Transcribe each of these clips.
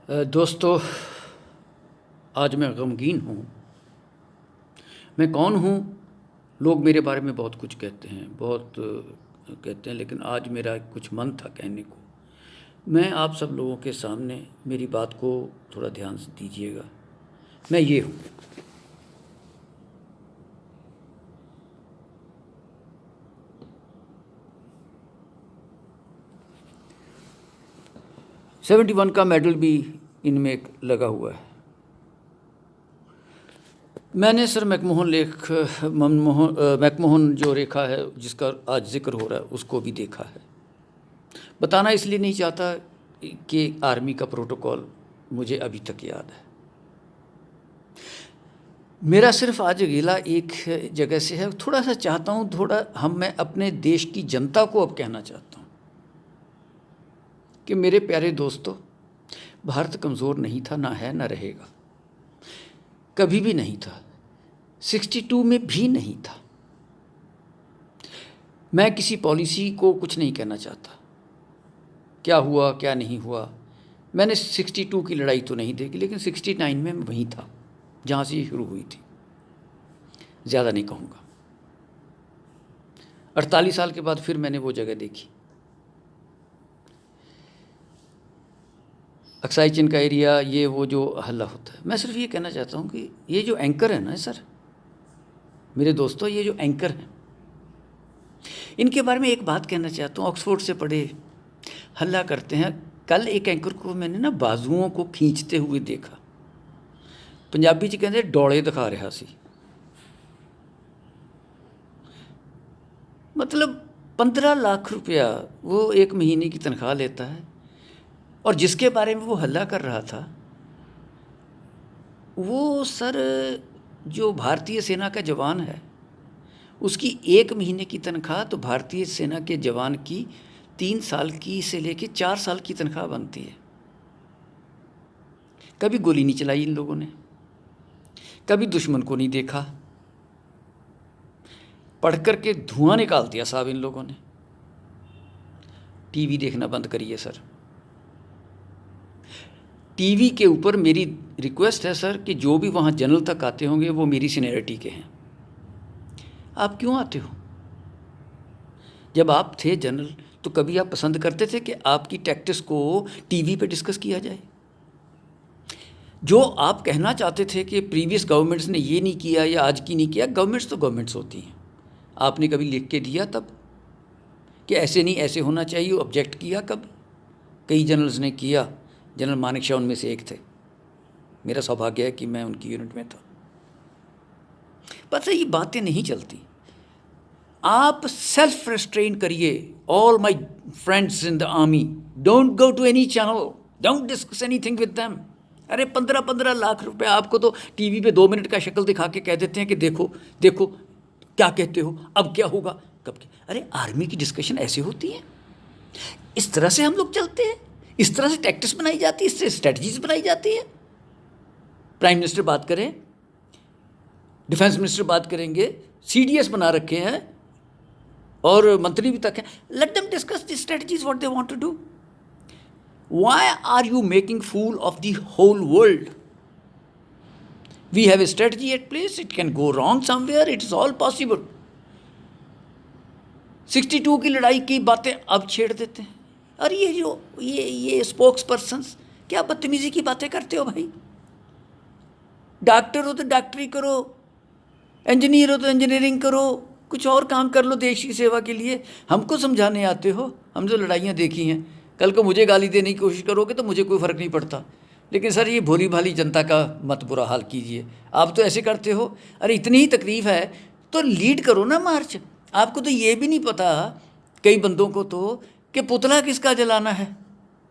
दोस्तों, आज मैं गमगीन हूँ। मैं कौन हूँ? लोग मेरे बारे में बहुत कुछ कहते हैं, बहुत कहते हैं, लेकिन आज मेरा कुछ मन था कहने को। मैं आप सब लोगों के सामने मेरी बात को थोड़ा ध्यान से दीजिएगा। मैं ये हूँ। सेवेंटी 71 का मेडल भी इनमें एक लगा हुआ है। मैंने सर मैकमोहन जो रेखा है, जिसका आज जिक्र हो रहा है, उसको भी देखा है। बताना इसलिए नहीं चाहता कि आर्मी का प्रोटोकॉल मुझे अभी तक याद है। मेरा सिर्फ आज गिला एक जगह से है। थोड़ा सा चाहता हूँ, मैं अपने देश की जनता को अब कहना चाहता हूँ कि मेरे प्यारे दोस्तों, भारत कमज़ोर नहीं था, ना है, ना रहेगा, कभी भी नहीं था, 62 में भी नहीं था। मैं किसी पॉलिसी को कुछ नहीं कहना चाहता, क्या हुआ क्या नहीं हुआ। मैंने 62 की लड़ाई तो नहीं देखी, लेकिन 69 में मैं वहीं था जहाँ से ये शुरू हुई थी। ज़्यादा नहीं कहूँगा। 48 साल के बाद फिर मैंने वो जगह देखी, अक्साई चिन का एरिया, ये वो जो हल्ला होता है। मैं सिर्फ ये कहना चाहता हूँ कि ये जो एंकर है ना सर, मेरे दोस्तों, ये जो एंकर हैं, इनके बारे में एक बात कहना चाहता हूँ। ऑक्सफोर्ड से पढ़े, हल्ला करते हैं। कल एक एंकर को मैंने ना बाजुओं को खींचते हुए देखा। पंजाबी च कहते डोले दिखा रहा सी। मतलब 15 लाख रुपया वो एक महीने की तनख्वाह लेता है, और जिसके बारे में वो हल्ला कर रहा था, वो सर जो भारतीय सेना का जवान है, उसकी एक महीने की तनख्वाह तो भारतीय सेना के जवान की 3 साल की से लेके 4 साल की तनख्वाह बनती है। कभी गोली नहीं चलाई इन लोगों ने, कभी दुश्मन को नहीं देखा, पढ़ कर के धुआं निकाल दिया साहब इन लोगों ने। टीवी देखना बंद करिए सर। टीवी के ऊपर मेरी रिक्वेस्ट है सर कि जो भी वहाँ जनरल तक आते होंगे वो मेरी सीनियरिटी के हैं। आप क्यों आते हो? जब आप थे जनरल तो कभी आप पसंद करते थे कि आपकी टैक्टिक्स को टीवी पे डिस्कस किया जाए? जो आप कहना चाहते थे कि प्रीवियस गवर्नमेंट्स ने ये नहीं किया या आज की नहीं किया, गवर्नमेंट्स तो गवर्नमेंट्स होती हैं। आपने कभी लिख के दिया तब कि ऐसे नहीं, ऐसे होना चाहिए? ऑब्जेक्ट किया कब? कई जनरल्स ने किया। जनरल मानेक शॉ उनमें से एक थे। मेरा सौभाग्य है कि मैं उनकी यूनिट में था। पता है, ये बातें नहीं चलती। आप सेल्फ रेस्ट्रेन करिए। All my friends in the army, don't go to any channel, don't discuss anything with them. अरे 15-15 लाख रुपए आपको तो टीवी पे 2 मिनट का शक्ल दिखा के कह देते हैं कि देखो देखो क्या कहते हो, अब क्या होगा, कब क्या। अरे आर्मी की डिस्कशन ऐसे होती है, इस तरह से हम लोग चलते हैं, इस तरह से टैक्टिक्स बनाई जाती है, इससे स्ट्रेटजीज बनाई जाती है। प्राइम मिनिस्टर बात करें, डिफेंस मिनिस्टर बात करेंगे, सीडीएस बना रखे हैं और मंत्री भी तक हैं। Let them discuss the strategies what they want to do. Why are you making fool of the whole world? We have a strategy at place, it can go wrong somewhere, it is all possible. 62 की लड़ाई की बातें अब छेड़ देते हैं। और ये जो ये स्पोक्स पर्सन्स, क्या बदतमीजी की बातें करते हो भाई? डॉक्टर हो तो डॉक्टरी करो, इंजीनियर हो तो इंजीनियरिंग करो, कुछ और काम कर लो देश की सेवा के लिए। हमको समझाने आते हो? हम जो लड़ाइयाँ देखी हैं, कल को मुझे गाली देने की कोशिश करोगे तो मुझे कोई फ़र्क नहीं पड़ता, लेकिन सर ये भोली भाली जनता का मत बुरा हाल कीजिए। आप तो ऐसे करते हो। अरे इतनी ही तकलीफ़ है तो लीड करो ना मार्च। आपको तो ये भी नहीं पता, कई बंदों को तो, कि पुतला किसका जलाना है।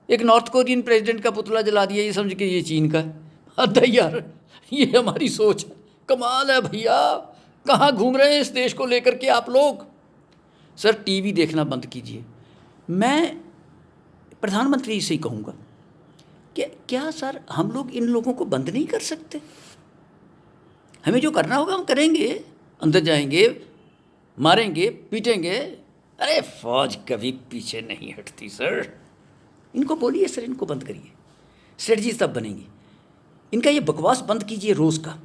एक नॉर्थ कोरियन प्रेसिडेंट का पुतला जला दिया, ये समझ के ये चीन का। हद है यार, ये हमारी सोच है। कमाल है भैया, कहाँ घूम रहे हैं इस देश को लेकर के आप लोग? सर टीवी देखना बंद कीजिए। मैं प्रधानमंत्री से ही कहूँगा कि क्या सर हम लोग इन लोगों को बंद नहीं कर सकते? हमें जो करना होगा हम करेंगे, अंदर जाएंगे, मारेंगे, पीटेंगे। अरे फौज कभी पीछे नहीं हटती सर। इनको बोलिए सर, इनको बंद करिए। स्ट्रेटजीज तब बनेंगी। इनका ये बकवास बंद कीजिए रोज़ का।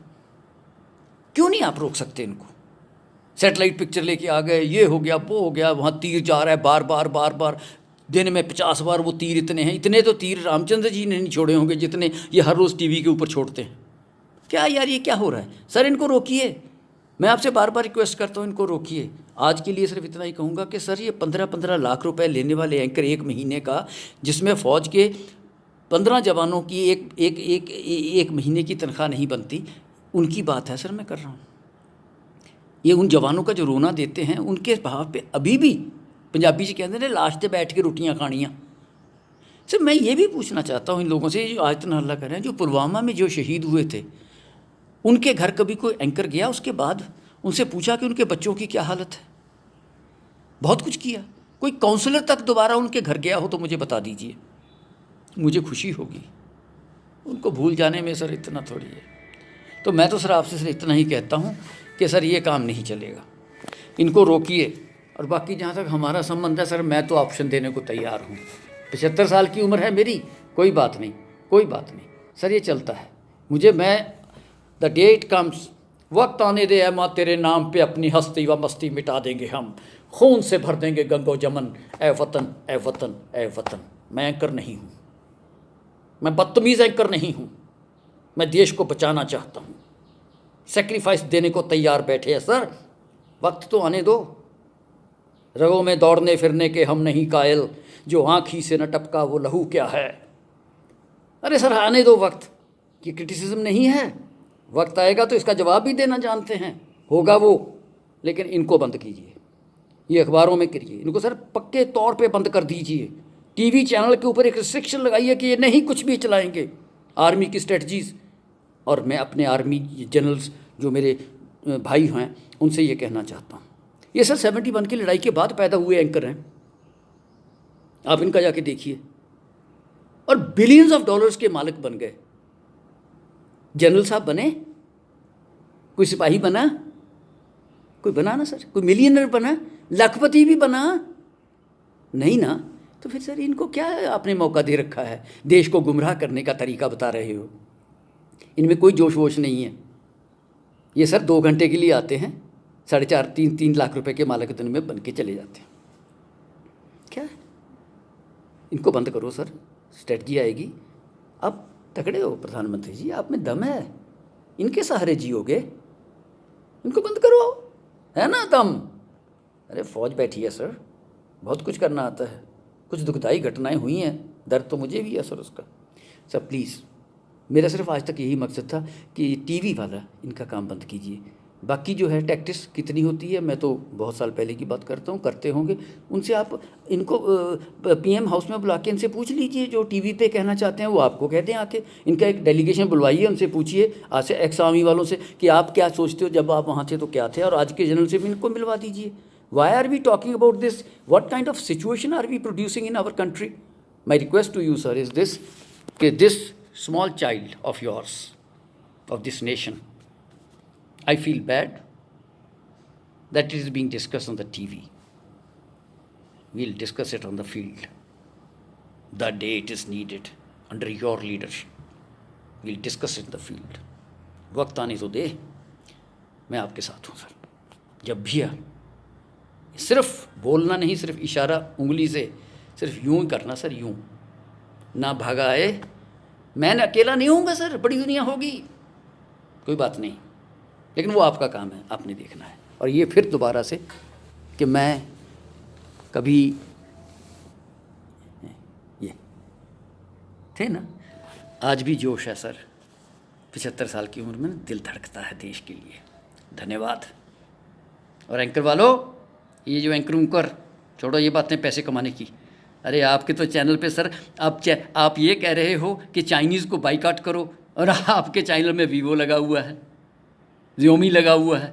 क्यों नहीं आप रोक सकते इनको? सैटेलाइट पिक्चर लेके आ गए, ये हो गया वो हो गया, वहाँ तीर जा रहा है बार बार, दिन में 50 बार वो तीर इतने हैं। इतने तो तीर रामचंद्र जी ने नहीं छोड़े होंगे जितने ये हर रोज़ टीवी के ऊपर छोड़ते हैं। क्या यार ये क्या हो रहा है? सर इनको रोकिए, मैं आपसे बार बार रिक्वेस्ट करता हूँ, इनको रोकिए। आज के लिए सिर्फ इतना ही कहूँगा कि सर ये 15-15 लाख रुपए लेने वाले एंकर एक महीने का, जिसमें फ़ौज के 15 जवानों की एक महीने की तनख्वाह नहीं बनती, उनकी बात है सर मैं कर रहा हूँ। ये उन जवानों का जो रोना देते हैं उनके भाव पे अभी भी पंजाबी जी कहते हैं लाश पे बैठ के रोटियाँ खानियाँ। सर मैं ये भी पूछना चाहता हूँ इन लोगों से जो आज इतना हल्ला कर रहे हैं, जो पुलवामा में जो शहीद हुए थे उनके घर कभी कोई एंकर गया उसके बाद उनसे पूछा कि उनके बच्चों की क्या हालत है? बहुत कुछ किया। कोई काउंसलर तक दोबारा उनके घर गया हो तो मुझे बता दीजिए, मुझे खुशी होगी। उनको भूल जाने में सर इतना थोड़ी है। तो मैं तो सर आपसे सर इतना ही कहता हूँ कि सर ये काम नहीं चलेगा, इनको रोकिए। और बाकी जहाँ तक हमारा संबंध है सर, मैं तो ऑप्शन देने को तैयार हूँ। 75 साल की उम्र है मेरी, कोई बात नहीं सर, ये चलता है। मैं द डे इट कम्स, वक्त आने दे ऐ माँ तेरे नाम पे अपनी हस्ती व मस्ती मिटा देंगे हम, खून से भर देंगे गंगो जमन, ए वतन ए वतन ए वतन। मैं एंकर नहीं हूँ, मैं बदतमीज़ एंकर नहीं हूँ, मैं देश को बचाना चाहता हूँ। सेक्रीफाइस देने को तैयार बैठे हैं सर, वक्त तो आने दो। रगों में दौड़ने फिरने के हम नहीं कायल, जो आँखी से न टपका वो लहू क्या है। अरे सर आने दो वक्त, ये क्रिटिसिज्म नहीं है। वक्त आएगा तो इसका जवाब भी देना जानते हैं, होगा वो। लेकिन इनको बंद कीजिए, ये अखबारों में करिए, इनको सर पक्के तौर पे बंद कर दीजिए। टीवी चैनल के ऊपर एक रिस्ट्रिक्शन लगाइए कि ये नहीं कुछ भी चलाएंगे आर्मी की स्ट्रेटजीज़। और मैं अपने आर्मी जनरल्स जो मेरे भाई हैं उनसे ये कहना चाहता हूँ, ये सर 71 की लड़ाई के बाद पैदा हुए एंकर हैं, आप इनका जाके देखिए, और बिलियंस ऑफ डॉलर्स के मालिक बन गए। जनरल साहब बने, कोई सिपाही बना, कोई बना ना सर, कोई मिलियनर बना, लखपति भी बना नहीं ना। तो फिर सर इनको क्या आपने मौका दे रखा है? देश को गुमराह करने का तरीका बता रहे हो। इनमें कोई जोश वोश नहीं है। ये सर 2 घंटे के लिए आते हैं, 4.5-3 लाख रुपए के मालिक दिन में बन के चले जाते हैं। क्या है? इनको बंद करो सर, स्ट्रेटजी आएगी। अब तगड़े हो प्रधानमंत्री जी, आप में दम है, इनके सहारे जियोगे, इनको बंद करो, है ना दम। अरे फौज बैठी है सर, बहुत कुछ करना आता है। कुछ दुखदाई घटनाएं हुई हैं, दर्द तो मुझे भी है सर उसका। सर प्लीज़, मेरा सिर्फ आज तक यही मकसद था कि टीवी वाला इनका काम बंद कीजिए। बाकी जो है टैक्टिस कितनी होती है, मैं तो बहुत साल पहले की बात करता हूँ, करते होंगे उनसे आप इनको पीएम हाउस में बुला के इनसे पूछ लीजिए, जो टीवी पे कहना चाहते हैं वो आपको कहते हैं आके। इनका एक डेलीगेशन बुलवाइए, उनसे पूछिए आज से एक्स आर्मी वालों से कि आप क्या सोचते हो, जब आप वहाँ थे तो क्या थे, और आज के जनरल से भी इनको मिलवा दीजिए। Why are we talking about this? What kind of situation are we producing in our country? My request to you sir is this कि this small child of yours, of this nation, I feel bad that it is being discussed on the TV. We'll discuss it on the field. The day it is needed, under your leadership, we'll discuss it in the field. वक्त आने तो दे, मैं आपके साथ हूँ sir. जब भी आ, सिर्फ बोलना नहीं, सिर्फ इशारा उंगली से, सिर्फ यूँ ही करना सर, यूँ ना भागा आए। मैं अकेला नहीं होऊंगा सर, बड़ी दुनिया होगी, कोई बात नहीं, लेकिन वो आपका काम है, आपने देखना है। और ये फिर दोबारा से कि मैं कभी ये थे ना, आज भी जोश है सर। 75 साल की उम्र में दिल धड़कता है देश के लिए। धन्यवाद। और एंकर वालों, ये जो एंकर छोड़ो ये बातें पैसे कमाने की। अरे आपके तो चैनल पे सर आप ये कह रहे हो कि चाइनीज़ को बाइकाट करो, और आपके चैनल में वीवो लगा हुआ है, Xiaomi लगा हुआ है।